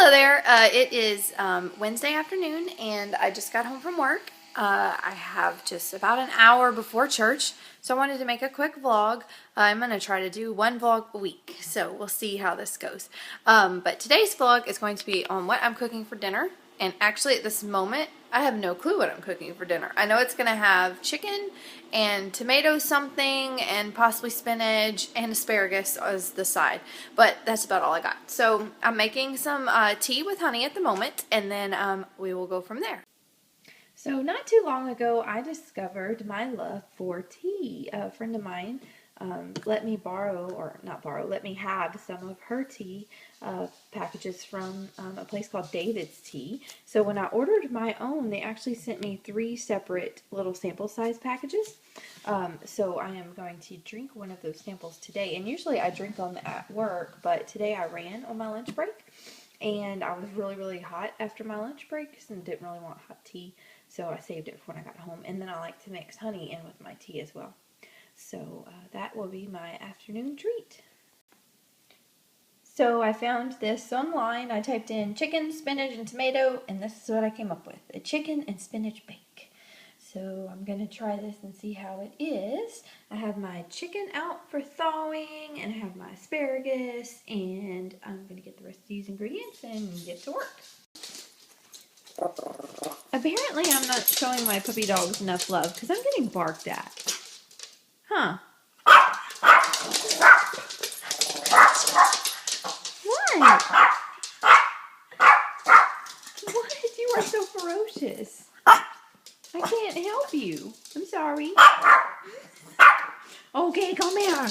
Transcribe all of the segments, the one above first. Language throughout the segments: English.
Hello there. It is Wednesday afternoon, and I just got home from work. I have just about an hour before church, so I wanted to make a quick vlog. I'm going to try to do one vlog a week, so we'll see how this goes. But today's vlog is going to be on what I'm cooking for dinner, and actually at this moment, I have no clue what I'm cooking for dinner. I know it's going to have chicken and tomato something and possibly spinach and asparagus as the side, but that's about all I got. So I'm making some tea with honey at the moment, and then we will go from there. So not too long ago, I discovered my love for tea. A friend of mine let me have some of her tea packages from a place called David's Tea. So when I ordered my own, they actually sent me 3 separate little sample size packages. So I am going to drink one of those samples today. And usually I drink them at work, but today I ran on my lunch break. And I was really hot after my lunch break and didn't really want hot tea. So I saved it for when I got home. And then I like to mix honey in with my tea as well. So that will be my afternoon treat. So I found this online. I typed in chicken, spinach, and tomato, and this is what I came up with. A chicken and spinach bake. So I'm going to try this and see how it is. I have my chicken out for thawing, and I have my asparagus, and I'm going to get the rest of these ingredients and get to work. Apparently I'm not showing my puppy dogs enough love because I'm getting barked at. Huh. What? What? You are so ferocious. I can't help you. I'm sorry. Okay, come here.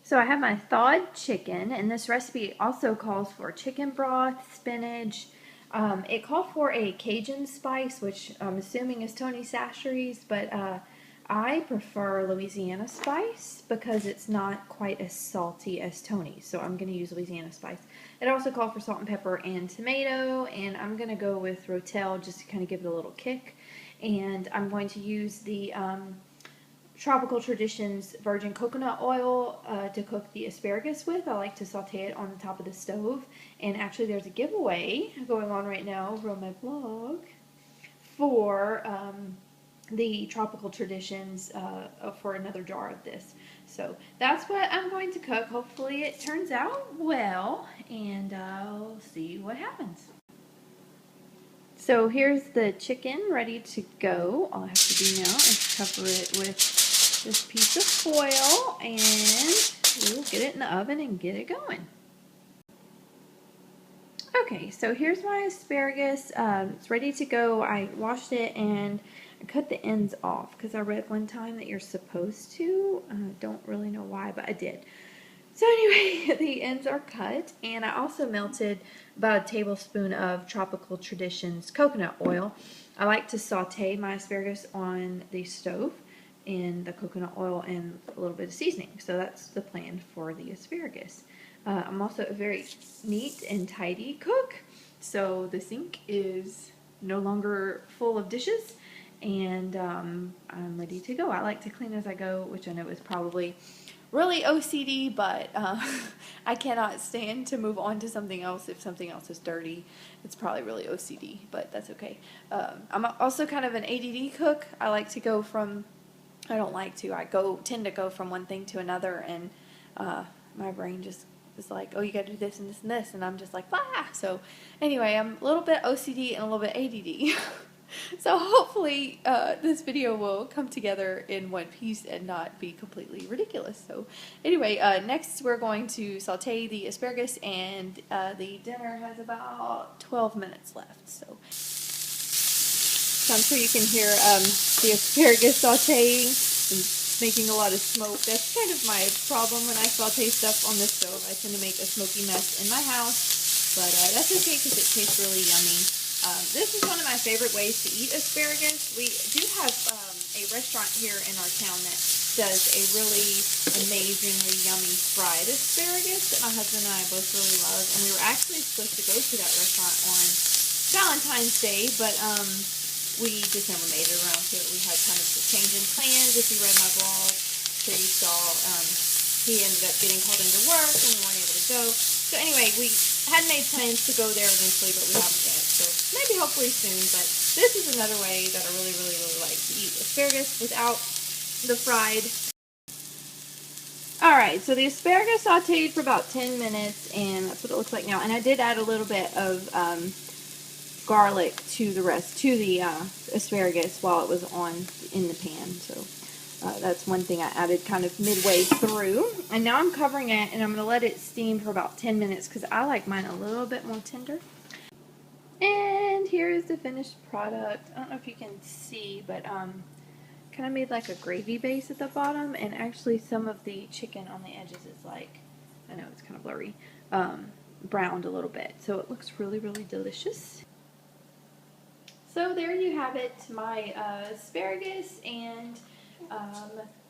So I have my thawed chicken, and this recipe also calls for chicken broth, spinach. It called for a Cajun spice, which I'm assuming is Tony Chachere's, but I prefer Louisiana spice because it's not quite as salty as Tony's, so I'm going to use Louisiana spice. It also called for salt and pepper and tomato, and I'm going to go with Rotel just to kind of give it a little kick. And I'm going to use the Tropical Traditions virgin coconut oil to cook the asparagus with. I like to saute it on the top of the stove. And actually there's a giveaway going on right now over on my blog for the Tropical Traditions for another jar of this. So that's what I'm going to cook. Hopefully it turns out well, and I'll see what happens. So here's the chicken ready to go. All I have to do now is cover it with this piece of foil, and we'll get it in the oven and get it going. Okay, so here's my asparagus. It's ready to go. I washed it and I cut the ends off because I read one time that you're supposed to. I don't really know why, but I did. So anyway, the ends are cut, and I also melted about a tablespoon of Tropical Traditions coconut oil. I like to saute my asparagus on the stove in the coconut oil and a little bit of seasoning. So that's the plan for the asparagus. I'm also a very neat and tidy cook, so the sink is no longer full of dishes, and I'm ready to go. I like to clean as I go, which I know is probably really OCD, but I cannot stand to move on to something else if something else is dirty. It's probably really OCD, but that's okay. I'm also kind of an ADD cook. I like to go from I tend to go from one thing to another, and my brain just is like, oh, you gotta do this and this and this, and I'm just like, ah. So anyway, I'm a little bit OCD and a little bit ADD. So hopefully this video will come together in one piece and not be completely ridiculous. So anyway, next we're going to saute the asparagus, and the dinner has about 12 minutes left. So I'm sure you can hear the asparagus sauteing and making a lot of smoke. That's kind of my problem when I saute stuff on the stove. I tend to make a smoky mess in my house, but that's okay because it tastes really yummy. This is one of my favorite ways to eat asparagus. We do have a restaurant here in our town that does a really amazingly yummy fried asparagus that my husband and I both really love. And we were actually supposed to go to that restaurant on Valentine's Day, but we just never made it around to it. We had kind of a change in plans. If you read my blog, sure you saw he ended up getting called into work and we weren't able to go. So anyway, we had made plans to go there eventually, but we haven't yet. So maybe hopefully soon. But this is another way that I really, really, really like to eat asparagus without the fried. Alright, so the asparagus sauteed for about 10 minutes, and that's what it looks like now. And I did add a little bit of garlic to the asparagus while it was in the pan. So that's one thing I added kind of midway through. And now I'm covering it, and I'm going to let it steam for about 10 minutes because I like mine a little bit more tender. And here is the finished product. I don't know if you can see, but kind of made like a gravy base at the bottom, and actually some of the chicken on the edges is like, I know it's kind of blurry, browned a little bit. So it looks really, really delicious. So there you have it, my asparagus and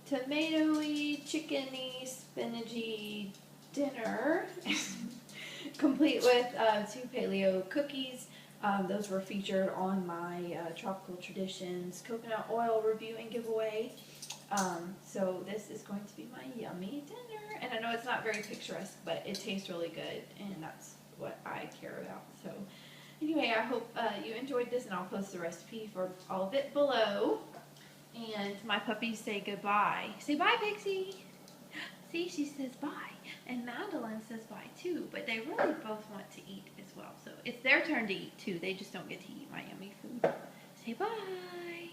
tomatoey, chickeny, spinachy dinner, complete with 2 paleo cookies. Those were featured on my Tropical Traditions coconut oil review and giveaway. So this is going to be my yummy dinner. And I know it's not very picturesque, but it tastes really good, and that's what I care about. So anyway, I hope you enjoyed this, and I'll post the recipe for all of it below. And my puppies say goodbye. Say bye, Pixie. See, she says bye. And Madeline says bye too, but they really both want to eat as well. So it's their turn to eat too. They just don't get to eat my yummy food. Say bye.